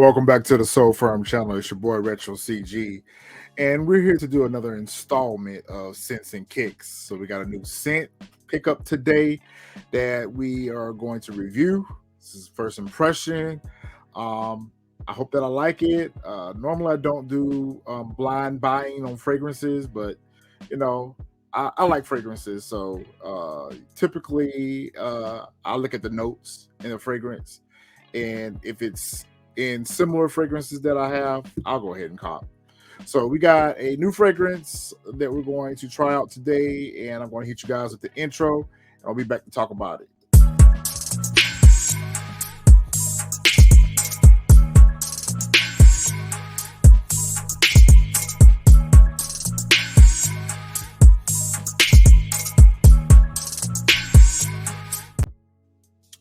Welcome back to the Soul Firm channel. It's your boy Retro CG, and we're here to do another installment of Scents and Kicks. So we got a new scent pickup today that we are going to review. This is first impression. I hope that I like it. Normally I don't do blind buying on fragrances, but you know I like fragrances, so typically I look at the notes in a fragrance, and if it's in similar fragrances that I have, I'll go ahead and cop. So we got a new fragrance that we're going to try out today, and I'm going to hit you guys with the intro, and I'll be back to talk about it.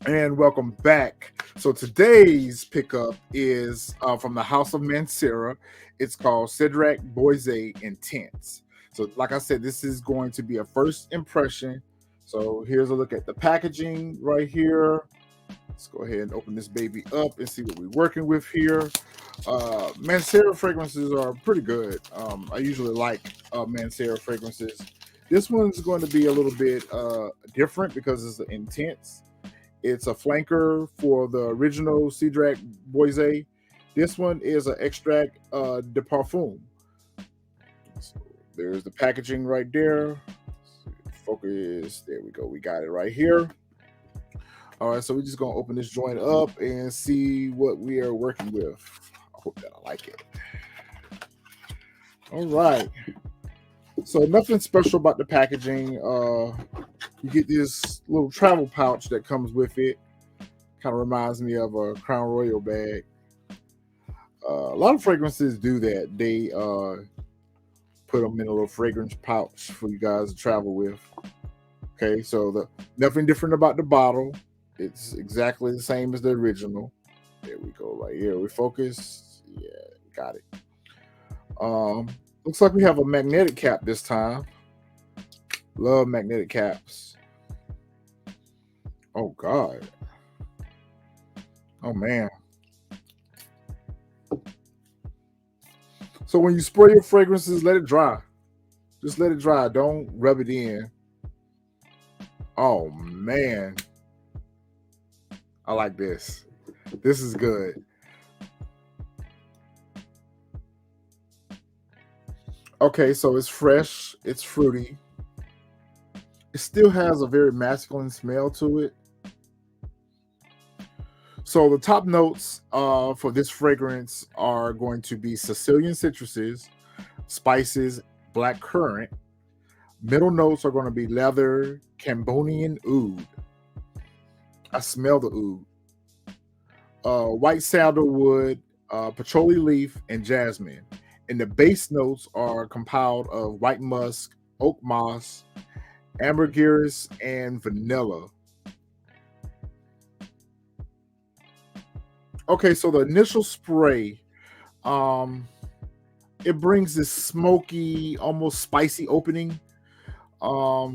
And welcome back. So today's pickup is from the House of Mancera. It's called Cedrat Boise Intense. So like I said, this is going to be a first impression. So here's a look at the packaging right here. Let's go ahead and open this baby up and see what we're working with here. Mancera fragrances are pretty good. I usually like Mancera fragrances. This one's going to be a little bit different because it's intense. It's a flanker for the original Cedrat Boise. This one is an extract de parfum. So there's the packaging right there. Focus. There we go. We got it right here. All right, so we're just going to open this joint up and see what we are working with. I hope that I like it. All right. So nothing special about the packaging. You get this little travel pouch that comes with it. Kind of reminds me of a Crown Royal bag. A lot of fragrances do that. They put them in a little fragrance pouch for you guys to travel with. Okay, so nothing different about the bottle. It's exactly the same as the original. There we go, right here. We focus. Yeah, got it. Looks like we have a magnetic cap this time. Love magnetic caps. Oh God. Oh man. So when you spray your fragrances, let it dry. Just let it dry. Don't rub it in. Oh man. I like this. This is good. Okay, so it's fresh. It's fruity. It still has a very masculine smell to it. So the top notes for this fragrance are going to be Sicilian citruses, spices, black currant. Middle notes are going to be leather, Cambodian oud. I smell the oud. White sandalwood, patchouli leaf, and jasmine. And the base notes are compiled of white musk, oakmoss, ambergris, and vanilla. Okay, so the initial spray, it brings this smoky, almost spicy opening. I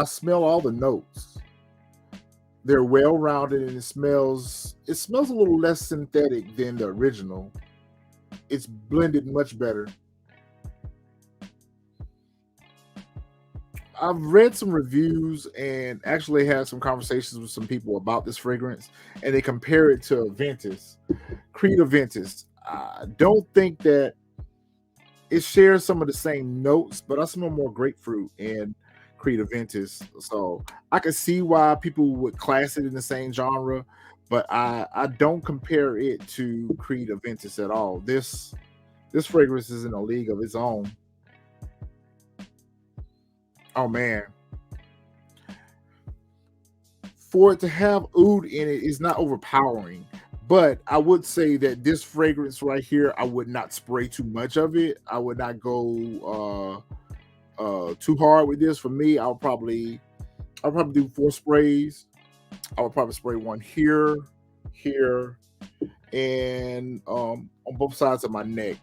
smell all the notes. They're well rounded, and it smells a little less synthetic than the original. It's blended much better. I've read some reviews and actually had some conversations with some people about this fragrance, and they compare it to Aventus, Creed Aventus. I don't think that it shares some of the same notes, but I smell more grapefruit in Creed Aventus. So I can see why people would class it in the same genre, but I don't compare it to Creed Aventus at all. This fragrance is in a league of its own. Oh man. For it to have oud in it is not overpowering, but I would say that this fragrance right here, I would not spray too much of it. I would not go too hard with this. For me, I'll probably do 4 sprays. I would probably spray one here, and on both sides of my neck.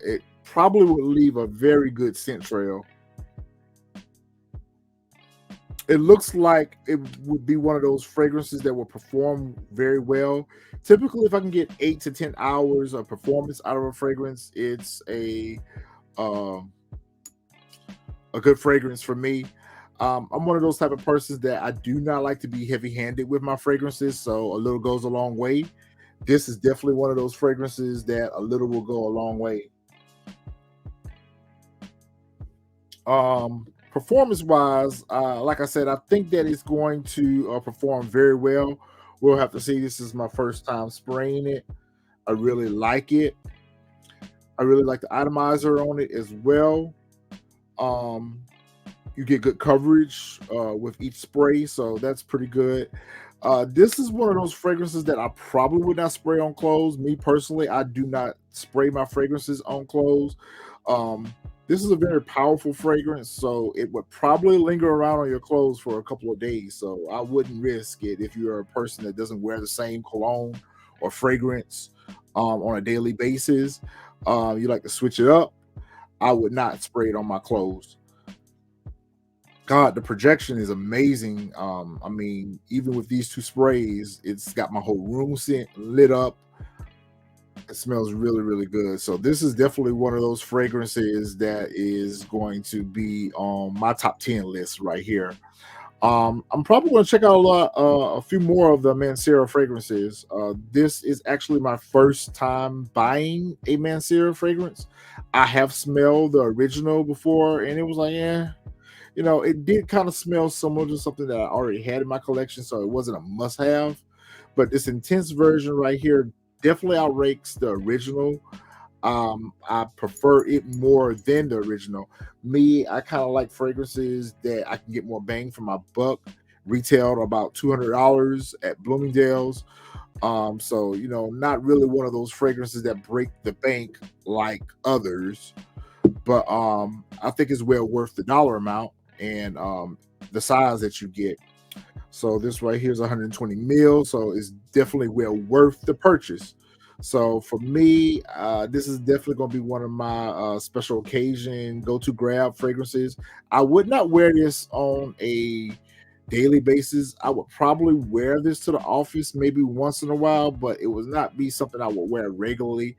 It probably would leave a very good scent trail. It looks like it would be one of those fragrances that will perform very well. Typically, if I can get 8 to 10 hours of performance out of a fragrance, it's um, a good fragrance for me. I'm one of those type of persons that I do not like to be heavy-handed with my fragrances, so a little goes a long way. This is definitely one of those fragrances that a little will go a long way. Performance wise, like I said, I think that it's going to perform very well. We'll have to see. This is my first time spraying it. I really like it. I really like the atomizer on it as well. Um, you get good coverage with each spray, so that's pretty good. This is one of those fragrances that I probably would not spray on clothes. Me personally, I do not spray my fragrances on clothes. Um, this is a very powerful fragrance, so it would probably linger around on your clothes for a couple of days. So I wouldn't risk it if you're a person that doesn't wear the same cologne or fragrance on a daily basis. You like to switch it up. I would not spray it on my clothes. God, the projection is amazing. I mean, even with these two sprays, it's got my whole room lit up. It smells really, really good. So this is definitely one of those fragrances that is going to be on my top 10 list right here. I'm probably going to check out a few more of the Mancera fragrances. This is actually my first time buying a Mancera fragrance. I have smelled the original before, and it was like, yeah, it did kind of smell similar to something that I already had in my collection, so it wasn't a must-have. But this intense version right here definitely outranks the original. I prefer it more than the original. Me, I kind of like fragrances that I can get more bang for my buck. Retailed about $200 at Bloomingdale's. So not really one of those fragrances that break the bank like others, but I think it's well worth the dollar amount and the size that you get. So this right here is 120 mil, so it's definitely well worth the purchase. So for me, this is definitely going to be one of my special occasion go-to grab fragrances. I would not wear this on a daily basis. I would probably wear this to the office maybe once in a while, but it would not be something I would wear regularly.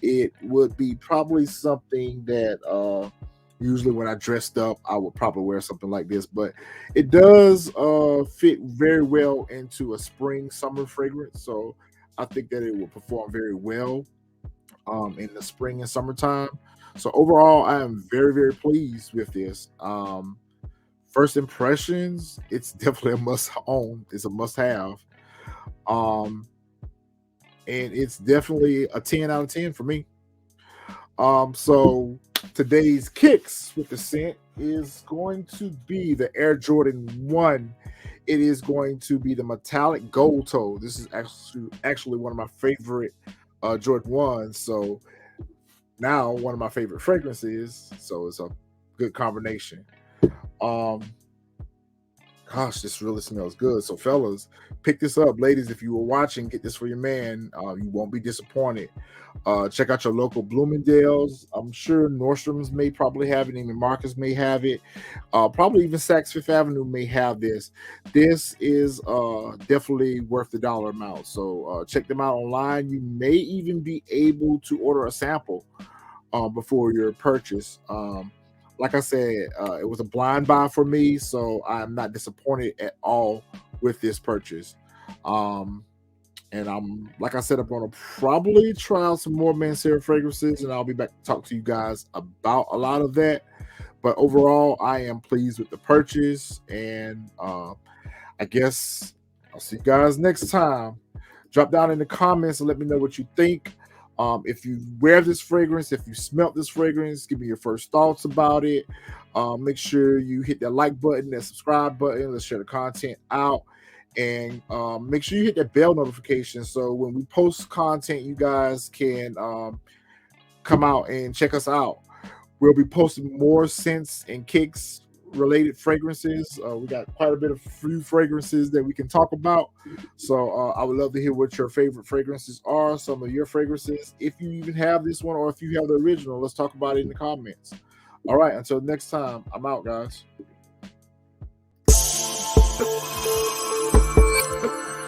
It would be probably something that usually when I dressed up, I would probably wear something like this. But it does fit very well into a spring summer fragrance. So I think that it will perform very well in the spring and summertime. So overall, I am very, very pleased with this. First impressions, it's definitely a must own. It's a must have. Um, and it's definitely a 10 out of 10 for me. So today's kicks with the scent is going to be the Air Jordan 1. It is going to be the metallic gold toe. This is actually one of my favorite Jordan 1s. So now one of my favorite fragrances. So it's a good combination. Um, Gosh, this really smells good. So, fellas, pick this up. Ladies, if you were watching, get this for your man. You won't be disappointed. Check out your local Bloomingdale's. I'm sure Nordstrom's may probably have it. Even Marcus may have it. Probably even Saks Fifth Avenue may have this. This is definitely worth the dollar amount. So, check them out online. You may even be able to order a sample before your purchase. Like I said, it was a blind buy for me, so I'm not disappointed at all with this purchase. And like I said, I'm going to probably try out some more Mancera fragrances, and I'll be back to talk to you guys about a lot of that. But overall, I am pleased with the purchase, and I guess I'll see you guys next time. Drop down in the comments and let me know what you think. If you wear this fragrance, if you smelt this fragrance, give me your first thoughts about it. Make sure you hit that like button, that subscribe button. Let's share the content out. And make sure you hit that bell notification so when we post content, you guys can come out and check us out. We'll be posting more scents and kicks related fragrances. We got quite a bit of few fragrances that we can talk about. So I would love to hear what your favorite fragrances are, some of your fragrances. If you even have this one or if you have the original, let's talk about it in the comments. All right, until next time, I'm out, guys. Peace.